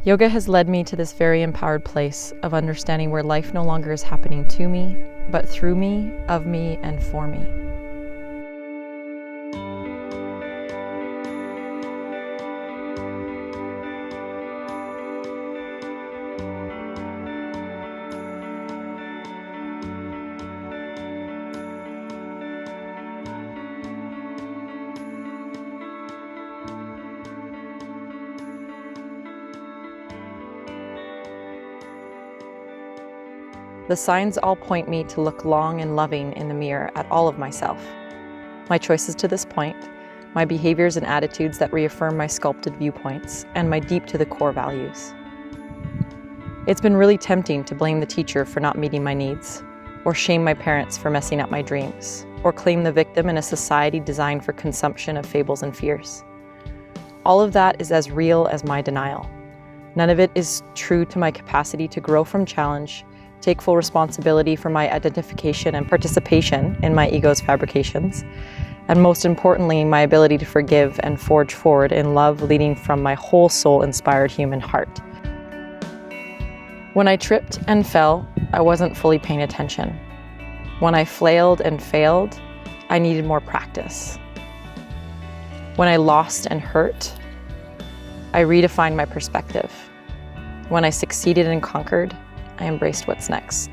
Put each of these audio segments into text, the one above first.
Yoga has led me to this very empowered place of understanding where life no longer is happening to me, but through me, of me, and for me. The signs all point me to look long and loving in the mirror at all of myself. My choices to this point, my behaviors and attitudes that reaffirm my sculpted viewpoints, and my deep to the core values. It's been really tempting to blame the teacher for not meeting my needs, or shame my parents for messing up my dreams, or claim the victim in a society designed for consumption of fables and fears. All of that is as real as my denial. None of it is true to my capacity to grow from challenge, take full responsibility for my identification and participation in my ego's fabrications, and most importantly, my ability to forgive and forge forward in love leading from my whole soul-inspired human heart. When I tripped and fell, I wasn't fully paying attention. When I flailed and failed, I needed more practice. When I lost and hurt, I redefined my perspective. When I succeeded and conquered, I embraced what's next.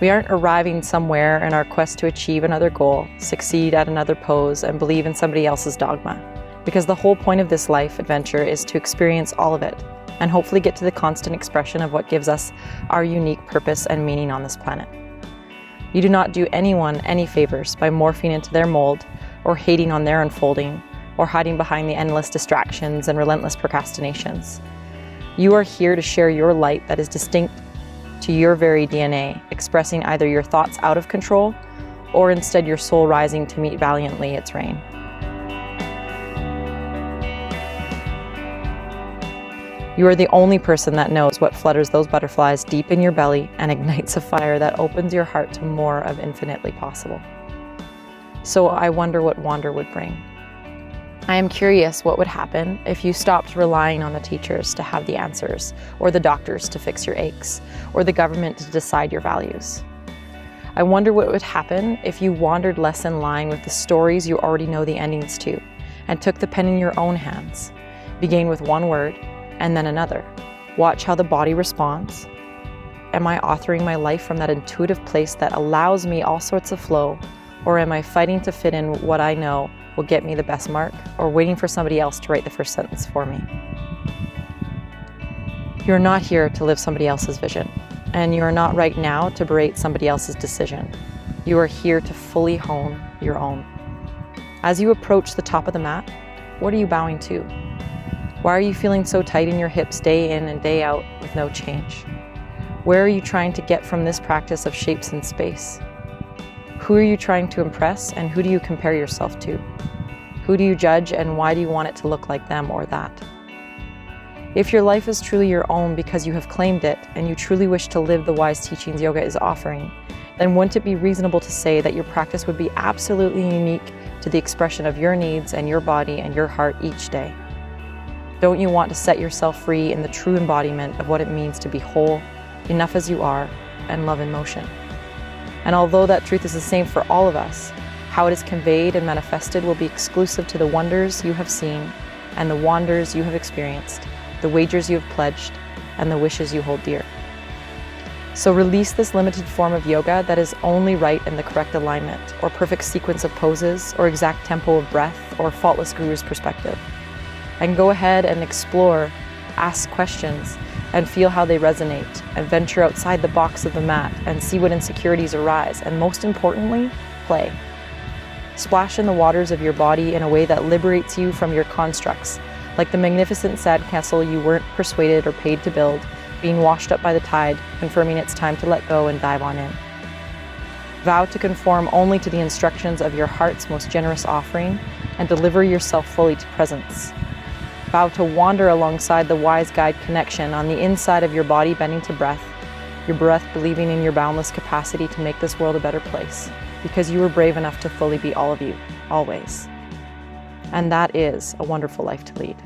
We aren't arriving somewhere in our quest to achieve another goal, succeed at another pose, and believe in somebody else's dogma. Because the whole point of this life adventure is to experience all of it, and hopefully get to the constant expression of what gives us our unique purpose and meaning on this planet. You do not do anyone any favors by morphing into their mold, or hating on their unfolding, or hiding behind the endless distractions and relentless procrastinations. You are here to share your light that is distinct to your very DNA, expressing either your thoughts out of control, or instead your soul rising to meet valiantly its reign. You are the only person that knows what flutters those butterflies deep in your belly and ignites a fire that opens your heart to more of infinitely possible. So I wonder what Wander would bring. I am curious what would happen if you stopped relying on the teachers to have the answers, or the doctors to fix your aches, or the government to decide your values. I wonder what would happen if you wandered less in line with the stories you already know the endings to, and took the pen in your own hands. Begin with one word, and then another. Watch how the body responds. Am I authoring my life from that intuitive place that allows me all sorts of flow, or am I fighting to fit in what I know will get me the best mark, or waiting for somebody else to write the first sentence for me? You're not here to live somebody else's vision, and you are not right now to berate somebody else's decision. You are here to fully hone your own. As you approach the top of the mat, what are you bowing to? Why are you feeling so tight in your hips day in and day out with no change? Where are you trying to get from this practice of shapes in space? Who are you trying to impress, and who do you compare yourself to? Who do you judge, and why do you want it to look like them or that? If your life is truly your own because you have claimed it, and you truly wish to live the wise teachings yoga is offering, then wouldn't it be reasonable to say that your practice would be absolutely unique to the expression of your needs and your body and your heart each day? Don't you want to set yourself free in the true embodiment of what it means to be whole, enough as you are, and love in motion? And although that truth is the same for all of us, how it is conveyed and manifested will be exclusive to the wonders you have seen and the wanders you have experienced, the wagers you have pledged, and the wishes you hold dear. So release this limited form of yoga that is only right in the correct alignment, or perfect sequence of poses, or exact tempo of breath, or faultless guru's perspective. And go ahead and explore, ask questions, and feel how they resonate, and venture outside the box of the mat and see what insecurities arise, and most importantly, play. Splash in the waters of your body in a way that liberates you from your constructs, like the magnificent sandcastle you weren't persuaded or paid to build, being washed up by the tide, confirming it's time to let go and dive on in. Vow to conform only to the instructions of your heart's most generous offering, and deliver yourself fully to presence. Vow to wander alongside the wise guide connection on the inside of your body, bending to breath, your breath believing in your boundless capacity to make this world a better place, because you were brave enough to fully be all of you, always. And that is a wonderful life to lead.